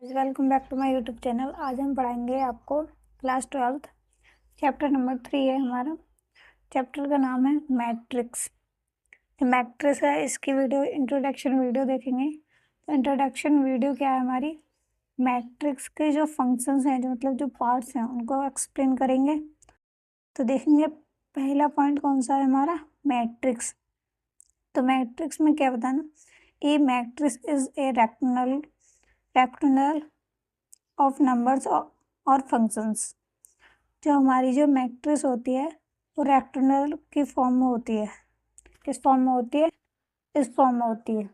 Welcome back to my YouTube channel. आज हम पढ़ाएंगे आपको क्लास 12th चैप्टर नंबर 3 है हमारा। चैप्टर का नाम है मैट्रिक्स। मैट्रिक्स है, इसकी वीडियो इंट्रोडक्शन वीडियो देखेंगे। तो इंट्रोडक्शन वीडियो क्या है हमारी, मैट्रिक्स के जो फंक्शंस हैं, जो मतलब जो पार्ट्स हैं, उनको एक्सप्लेन करेंगे। तो देखेंगे पहला पॉइंट कौन सा है हमारा, मैट्रिक्स। तो मैट्रिक्स में क्या बताना, a matrix is a rectangle of numbers और फंक्शंस। जो हमारी जो मैट्रिक्स होती है वो रेक्टेंगल की फॉर्म में होती है। किस फॉर्म में होती है, इस फॉर्म में होती है,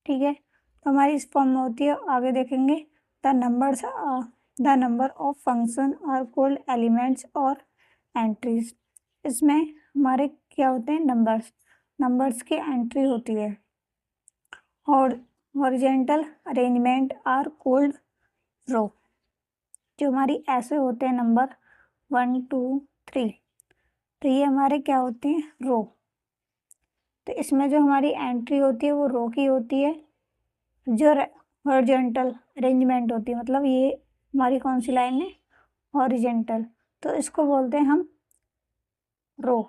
ठीक है। तो हमारी इस फॉर्म में होती है। आगे देखेंगे the number of function are called elements और एंट्रीज। इसमें हमारे क्या होते हैं, नंबर्स की एंट्री होती है। और हॉरिजेंटल अरेंजमेंट आर कॉल्ड रो। जो हमारी ऐसे होते हैं नंबर 1 2 3, तो ये हमारे क्या होते हैं, रो। तो इसमें जो हमारी एंट्री होती है वो रो की होती है। जो हॉरिजॉन्टल अरेंजमेंट होती है, मतलब ये हमारी कौन सी लाइन है, हॉरिजॉन्टल, तो इसको बोलते हैं हम रो।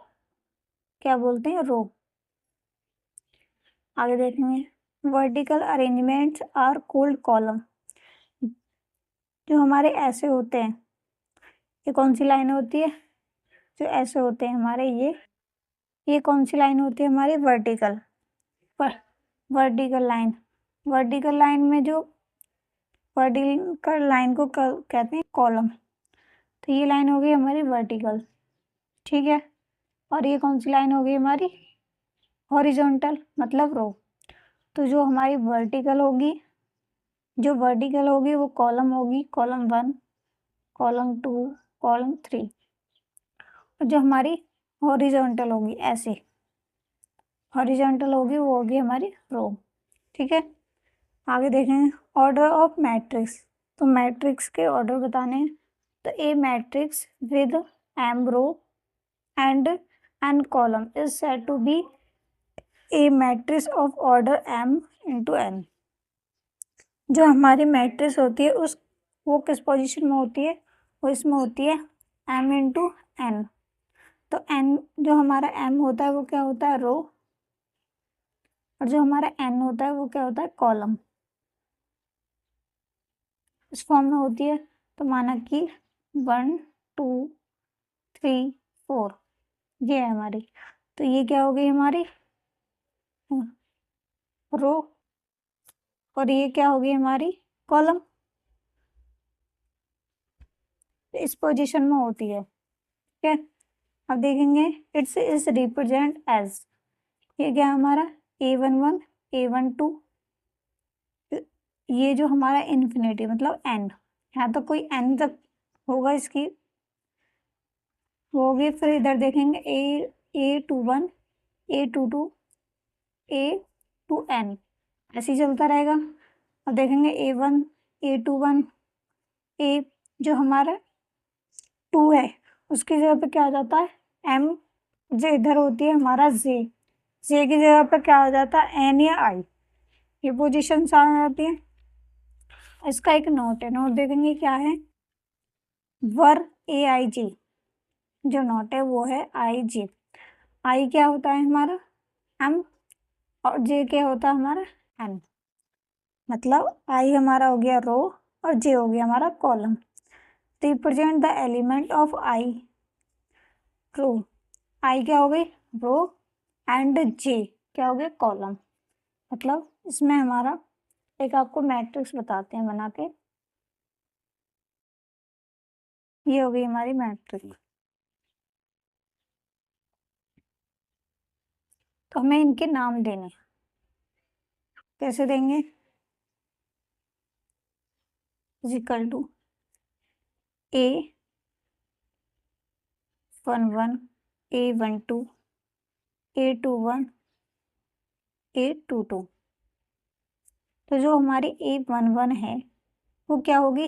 क्या बोलते हैं, रो। आगे देखेंगे vertical arrangements are called column. जो हमारे ऐसे होते हैं, ये कौन सी लाइन होती है, जो ऐसे होते हैं हमारे, ये कौन सी लाइन होती है हमारी, वर्टिकल लाइन। वर्टिकल लाइन में जो वर्टिकल लाइन को कहते हैं कॉलम। तो ये लाइन हो गई हमारी वर्टिकल, ठीक है। और ये कौन सी लाइन हो गई हमारी, हॉरिजॉन्टल, मतलब रो। तो जो हमारी वर्टिकल होगी वो कॉलम होगी, कॉलम 1, कॉलम 2, कॉलम 3। और जो हमारी हॉरिजॉन्टल होगी, ऐसे हॉरिजॉन्टल होगी, वो होगी हमारी रो, ठीक है। आगे देखेंगे ऑर्डर ऑफ मैट्रिक्स। तो मैट्रिक्स के ऑर्डर बताने हैं। तो a matrix with m row and n column is said to be a matrix of order m into n. जो हमारी मैट्रिक्स होती है वो किस पोजीशन में होती है, वो इसमें होती है एम इंटू एन। तो एन, जो हमारा एम होता है वो क्या होता है, रो। और जो हमारा एन होता है वो क्या होता है, कॉलम। इस फॉर्म में होती है। तो माना कि 1 2 3 4, ये है हमारी। तो ये क्या हो गई हमारी, रो। और ये क्या होगी हमारी, कॉलम। इस पोजीशन में होती है, ठीक है। अब देखेंगे इट्स इज रिप्रेजेंट एज, ये क्या है हमारा, A11 A12। ये जो हमारा इन्फिनिटी मतलब एन, यहाँ तो कोई एन तक होगा इसकी होगी। फिर इधर देखेंगे A21 A22 A2n, ऐसे ही चलता रहेगा। अब देखेंगे A1 A21 A, जो हमारा 2 है उसकी जगह पे क्या आ जाता है, M। जो इधर होती है हमारा जे की जगह पे क्या आ जाता है, N या I। ये पोजीशन आ जाती है। इसका एक नोट है, नोट देखेंगे क्या है, वर AIG। जो नोट है वो है IG। I क्या होता है हमारा, M, और J क्या होता है हमारा, N। मतलब I हमारा हो गया रो और J हो गया हमारा column. Represent the element of I, row. I क्या हो गई, रो, एंड J क्या हो गया, कॉलम। मतलब इसमें हमारा एक आपको मैट्रिक्स बताते हैं बना के। ये हो गई हमारी मैट्रिक्स। तो हमें इनके नाम देने, कैसे देंगे, equal to A11 A12 A21 A22। तो जो हमारी A11 है वो क्या होगी,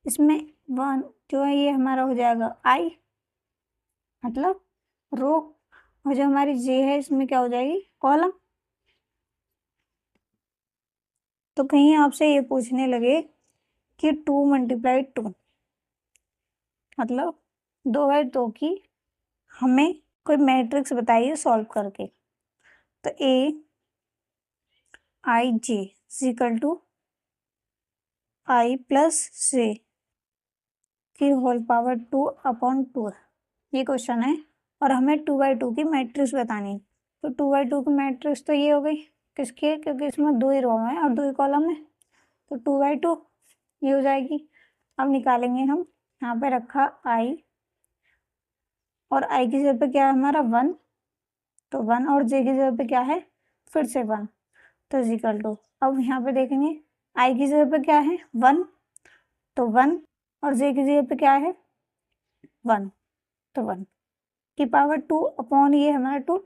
इसमें 1 जो है ये हमारा हो जाएगा I, मतलब रो। और जो हमारी J है इसमें क्या हो जाएगी, कॉलम। तो कहीं आपसे ये पूछने लगे कि 2 × 2 मतलब 2/2 की हमें कोई मैट्रिक्स बताइए सॉल्व करके। तो Aij = I + j की होल पावर 2/2 ये क्वेश्चन है और हमें 2/2 की मैट्रिक्स बतानी है। तो 2/2 की मैट्रिक्स तो ये हो गई किसकी है, क्योंकि इसमें 2 ही रो है और 2 ही कॉलम है, तो 2/2 ये हो जाएगी। अब निकालेंगे हम, यहाँ पे रखा I और I की जगह पे क्या है हमारा 1, तो 1 और j की जगह पे क्या है फिर से 1, तो इक्वल टू, अब यहाँ पे देखेंगे I की जगह पे क्या है 1, तो 1 और j की जगह पे क्या है 1, तो 1 की पावर 2 अपॉन ये हमारा 2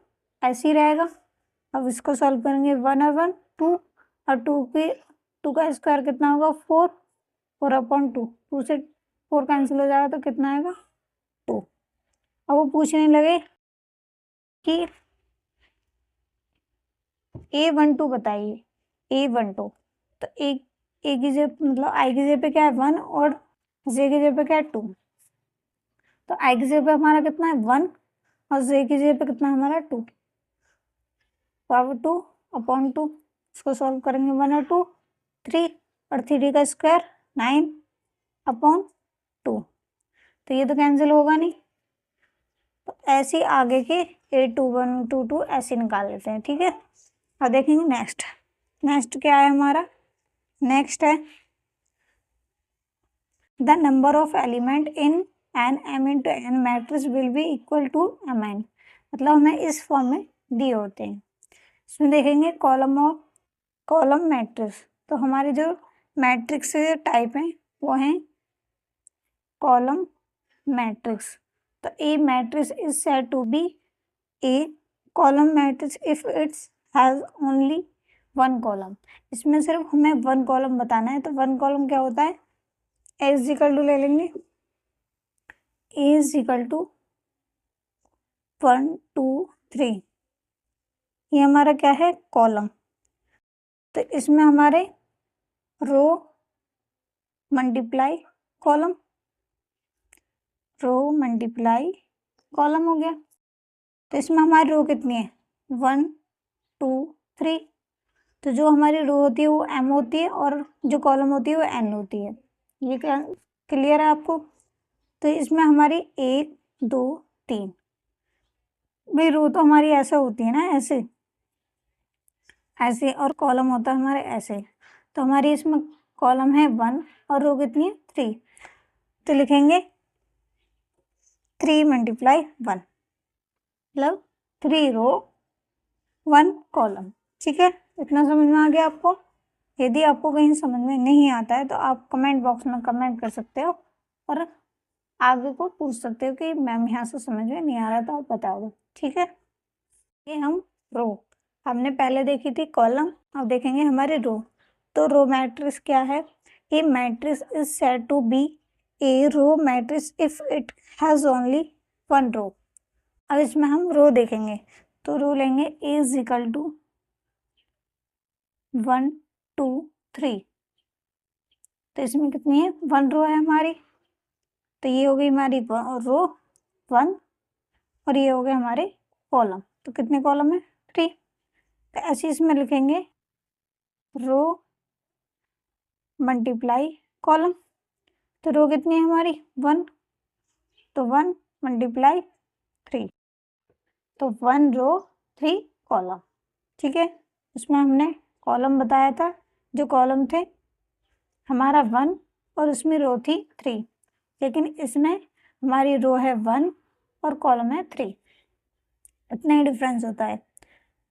ऐसे ही रहेगा। अब इसको सॉल्व करेंगे 1 और 1 2 और 2 का स्क्वायर कितना होगा 4, 4/2, 2 से 4 कैंसिल हो जाएगा तो कितना आएगा 2। अब वो पूछने लगे कि A12 बताइए, A12 तो एक की जगह मतलब I की जगह पे क्या है 1 और J की जगह पे क्या है 2, तो I की जगह पे हमारा कितना है 1 और J की जगह पे कितना है हमारा 2, पावर 2/2, इसको सॉल्व करेंगे 1 और 2 3 और 3 का स्क्वायर 9/2, तो ये तो कैंसिल होगा नहीं, तो ऐसे आगे के A21 A22 ऐसे निकाल लेते हैं, ठीक है। अब देखेंगे नेक्स्ट क्या है हमारा, नेक्स्ट है the number of element in an m×n matrix will be equal to mn, मतलब हमें इस फॉर्म में दिए होते हैं। इसमें देखेंगे कॉलम मैट्रिक्स, तो हमारे जो मैट्रिक्स टाइप हैं वो हैं कॉलम मैट्रिक्स। तो a matrix is said to be a column matrix if its has only 1 column, इसमें सिर्फ हमें 1 कॉलम बताना है। तो 1 कॉलम क्या होता है, ए इज इक्वल टू ले लेंगे, ए इज इक्वल टू 1 2 3, ये हमारा क्या है कॉलम। तो इसमें हमारे row multiply column, row multiply column हो गया। तो इसमें हमारी रो कितनी है 1 2 3, तो जो हमारी रो होती है वो m होती है और जो कॉलम होती है वो n होती है। ये क्लियर है आपको। तो इसमें हमारी 1 2 3, भाई रो तो हमारी ऐसे होती है ना, ऐसे ऐसे, और कॉलम होता है हमारे ऐसे। तो हमारी इसमें कॉलम है 1 और रो कितनी है 3, तो लिखेंगे 3 × 1 मतलब 3 रो 1 कॉलम, ठीक है। इतना समझ में आ गया आपको। यदि आपको कहीं समझ में नहीं आता है तो आप कमेंट बॉक्स में कमेंट कर सकते हो और आगे को पूछ सकते हो कि मैम यहाँ से समझ में नहीं आ रहा तो आप बता दो, ठीक है। ये हम रो, हमने पहले देखी थी कॉलम, अब देखेंगे हमारे रो। तो रो मैट्रिक्स क्या है, a matrix is said to be a row matrix if it has only 1 row. अब इसमें हम रो देखेंगे, तो रो लेंगे ए इज इक्वल टू 1 2 3, तो इसमें कितनी है 1 रो है हमारी, तो ये हो गई हमारी रो 1 और ये हो गए हमारे कॉलम, तो कितने कॉलम है 3। तो ऐसे इसमें लिखेंगे रो मल्टीप्लाई कॉलम, तो रो कितनी है हमारी 1, तो 1 × 3, तो 1 रो 3 कॉलम, ठीक है। इसमें हमने कॉलम बताया था, जो कॉलम थे हमारा 1 और उसमें रो थी 3, लेकिन इसमें हमारी रो है 1 और कॉलम है 3, इतना ही डिफरेंस होता है।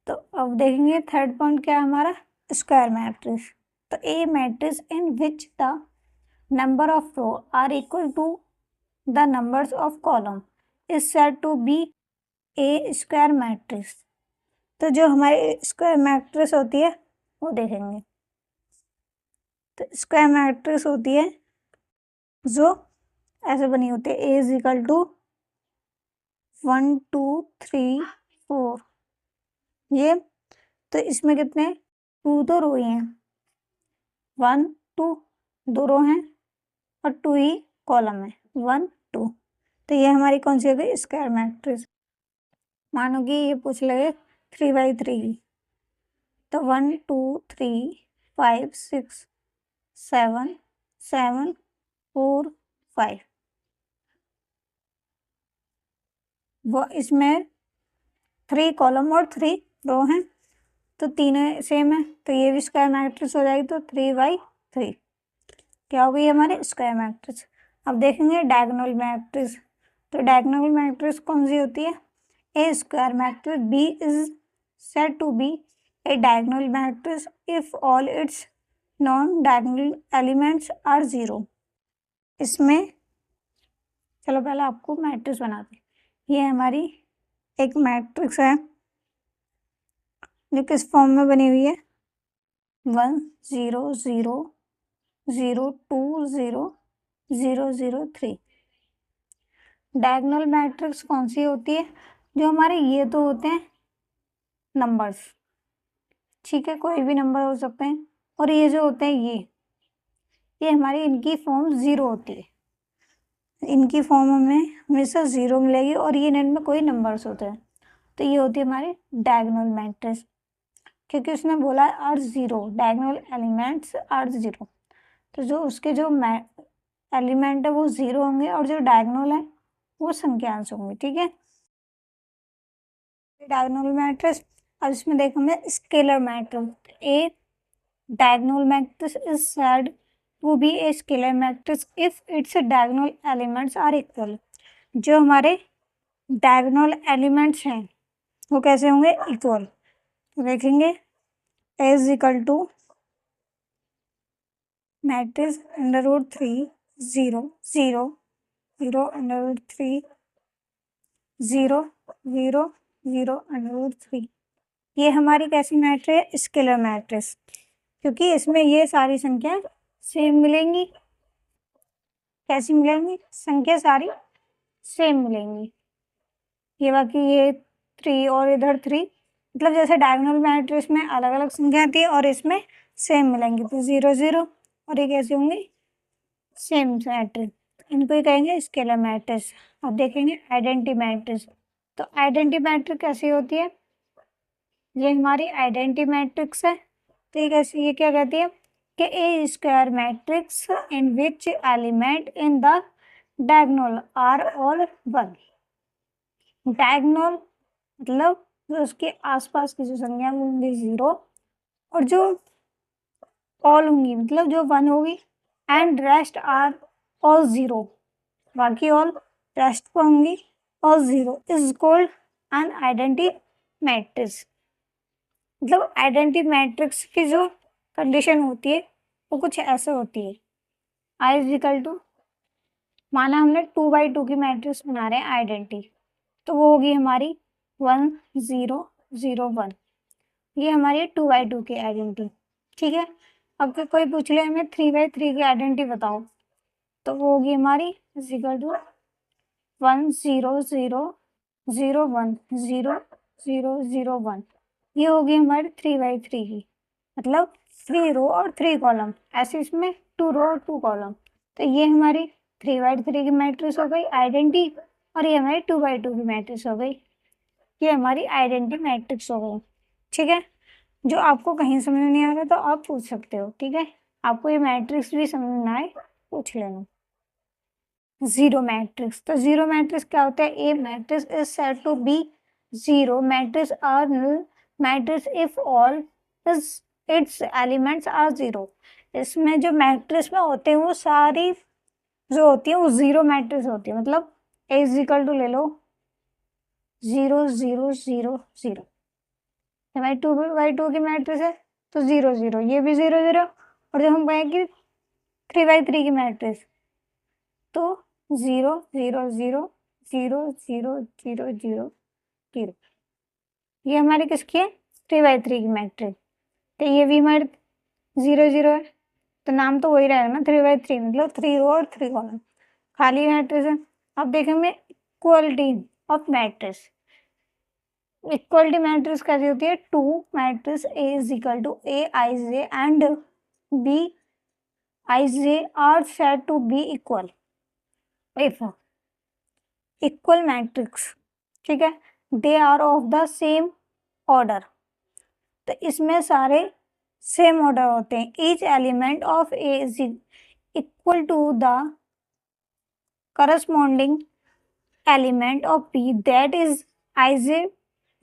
तो अब देखेंगे थर्ड पॉइंट क्या है हमारा, स्क्वायर मैट्रिक्स। तो a matrix in which the number of row are equal to the numbers of column is said to be a square matrix. तो जो हमारी स्क्वायर मैट्रिक्स होती है वो देखेंगे। तो स्क्वायर मैट्रिक्स होती है जो ऐसे बनी होती है, ए इज इक्वल टू 1 2 3 4, ये तो इसमें कितने 2 तो रो ही हैं, 1 2 2 रो हैं और 2 ही कॉलम है, 1 2। तो ये हमारी कौन सी हो गई? Square matrix. मानो कि ये पूछ लगे 3x3 की, तो 1 2 3 5 6 7 7 4 5, वो इसमें 3 कॉलम और 3 रो हैं, तो तीनों सेम है, तो ये भी स्क्वायर मैट्रिक्स हो जाएगी। तो 3x3 क्या हो गई हमारे? Square matrix. अब देखेंगे डायगोनल मैट्रिक्स। तो डायगोनल मैट्रिक्स कौन सी होती है? A square matrix B is said to be a diagonal matrix if all its non diagonal elements are zero. इसमें चलो पहले आपको मैट्रिक्स बनाते हैं। ये हमारी एक मैट्रिक्स है जो किस फॉर्म में बनी हुई है? 1 0 0 0 2 0 0 0 3। डायगोनल मैट्रिक्स कौन सी होती है? जो हमारे ये तो होते हैं नंबर्स, ठीक है, कोई भी नंबर हो सकते हैं, और ये जो होते हैं ये हमारी इनकी फॉर्म जीरो होती है। इनकी फॉर्म हमें हमेशा जीरो मिलेगी और ये इनमें कोई नंबर्स होते हैं, तो ये होती है हमारी डायगोनल मैट्रिक्स, क्योंकि उसने बोला are zero, diagonal elements are zero, तो जो उसके जो एलिमेंट है वो जीरो होंगे और जो डायगोनल है वो संख्यांश होंगे, ठीक है। Diagonal matrix. अब इसमें देखो हमें scalar matrix. A diagonal matrix is said to be a scalar matrix if its diagonal elements are equal. जो हमारे डायगोनल एलिमेंट्स हैं वो कैसे होंगे? इक्वल। तो देखेंगे A is equal to matrix under root 3 0 0 0 under root 3 0 0 0 under root 3। ये हमारी कैसी मैट्रिक्स है? स्केलर मैट्रिक्स, क्योंकि इसमें ये सारी संख्या सेम मिलेंगी। कैसी मिलेंगी? संख्या सारी सेम मिलेंगी। ये बाकी ये 3 और इधर 3, मतलब जैसे डायगोनल मैट्रिक्स में अलग अलग संख्या आती है और इसमें सेम मिलेंगी, तो 0 0, और ये कैसे होंगी? सेम मैट्रिक्स, इनको ही कहेंगे स्केलर मैट्रिक्स। अब देखेंगे आइडेंटिटी मैट्रिक्स। तो आइडेंटिटी मैट्रिक्स कैसी होती है? ये हमारी आइडेंटिटी मैट्रिक्स है। तो ये कैसी, ये क्या कहती है कि a square matrix in which element in the diagonal are all 1। Diagonal मतलब जो उसके आसपास की जो संख्या होंगी जीरो, और जो ऑल होंगी मतलब जो 1 होगी, and rest are all zero, बाकी ऑल रेस्ट को होंगी all zero, is called an identity matrix. मतलब आइडेंटिटी मैट्रिक्स की जो कंडीशन होती है वो कुछ ऐसे होती है। आई इज इक्वल टू, माना हमने 2x2 की मैट्रिक्स बना रहे हैं आइडेंटिटी, तो वो होगी हमारी 1 0 0 1। ये हमारी 2x2 की आइडेंटिटी, ठीक है। अब कोई पूछ ले हमें 3x3 की आइडेंटिटी बताओ, तो वो होगी हमारी इज इक्वल टू 1 0 0 0 1 0 0 0 1। ये होगी हमारी 3x3 की, मतलब 3 रो और 3 कॉलम, ऐसे इसमें 2 रो और 2 कॉलम। तो ये हमारी 3x3 की मैट्रिक्स हो गई आइडेंटिटी, और ये हमारी 2x2 की मैट्रिक्स हो गई। ये हमारी आइडेंटिटी मैट्रिक्स हो गई, ठीक है। जो आपको कहीं समझ में नहीं आ रहा तो आप पूछ सकते हो, ठीक है। आपको ये मैट्रिक्स भी समझ में आए पूछ लेना। Zero matrix. तो जीरो मैट्रिक्स क्या होता है? A matrix is said to be zero matrix or null matrix if all its elements are zero. इसमें जो मैट्रिक्स में होते हैं वो सारी जो होती है वो जीरो मैट्रिक्स होती है। मतलब ए इज इक्वल टू ले लो 0 0 0 0, हमारी 2x2 की मैट्रिक्स है तो 0 0, ये भी 0 0, और जब हम कहें कि 3x3 की मैट्रिक्स तो 0 0 0 0 0 0 0 0। ये हमारी किसकी है? 3x3 की मैट्रिक्स। तो ये भी हमारे 0 0 है, तो नाम तो वही रहेगा ना 3x3, मतलब 3 रो और 3 कॉलम, खाली मैट्रिक्स है। अब देखेंगे equality of matrix. Equality matrix कैसी होती है? 2 matrix A is equal to A I J and B Ij are said to be equal if equal matrix, ठीक है, they are of the same order, तो इसमें सारे सेम ऑर्डर होते हैं. Each element of A is equal to the corresponding element of B, that is i j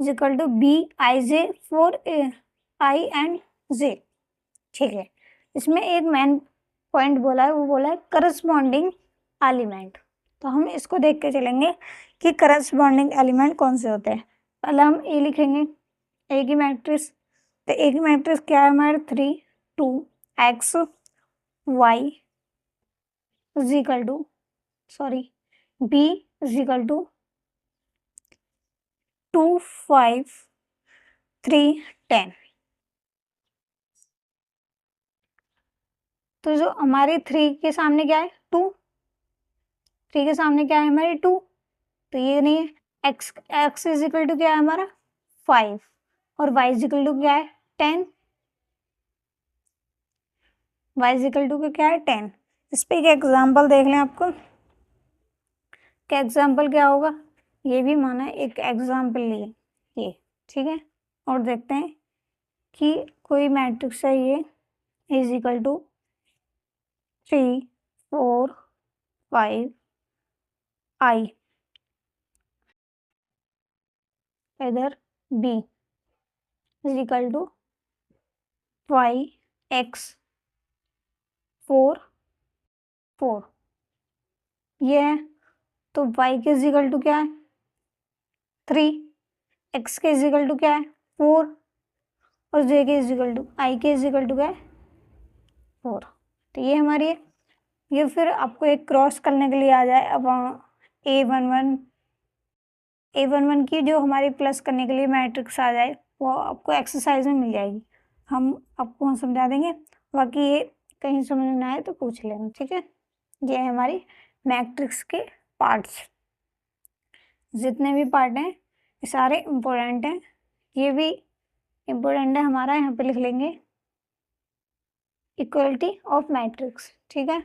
is equal to B i j for i and j. ठीक है, इसमें एक main point बोला है, वो बोला है करस्पॉन्डिंग एलिमेंट. तो हम इसको देख के चलेंगे कि करस्पॉन्डिंग एलिमेंट कौन से होते हैं. पहले हम ए लिखेंगे, ए की मैट्रिक्स. तो ए की मैट्रिक्स क्या है हमारे 3 2 X Y is equal to B is equal to 2 5 3 10. तो जो हमारे 3 के सामने क्या है 2, 3 के सामने क्या है हमारे 2, तो ये नहीं है. एक्स इज इक्वल टू क्या है हमारा 5 और वाई इज इक्वल टू क्या है 10. वाई इज इक्वल टू क्या है 10. इस पे एक एग्जाम्पल देख लें आपको क्या एग्जाम्पल क्या होगा. ये भी माना एक एग्जाम्पल लिए ये, ठीक है. और देखते हैं कि कोई मैट्रिक्स है ये इज इक्वल टू 3 4 5 आई, इधर B is equal to Y X 4 4, ये है. तो y के इज इक्वल टू क्या है 3, x के इज इक्वल टू क्या है 4 और j के इज इक्वल टू i के इज इक्वल टू क्या है 4. तो ये हमारी है. ये फिर आपको एक क्रॉस करने के लिए आ जाए. अब a11 की जो हमारी प्लस करने के लिए मैट्रिक्स आ जाए वो आपको एक्सरसाइज में मिल जाएगी, हम आपको समझा देंगे. बाकी ये कहीं समझ में आए तो पूछ लेना, ठीक है. ये है हमारी मैट्रिक्स के पार्ट्स. जितने भी पार्ट हैं ये सारे इम्पोर्टेंट हैं. ये भी इम्पोर्टेंट है हमारा, यहाँ पे लिख लेंगे इक्वलिटी ऑफ मैट्रिक्स, ठीक है.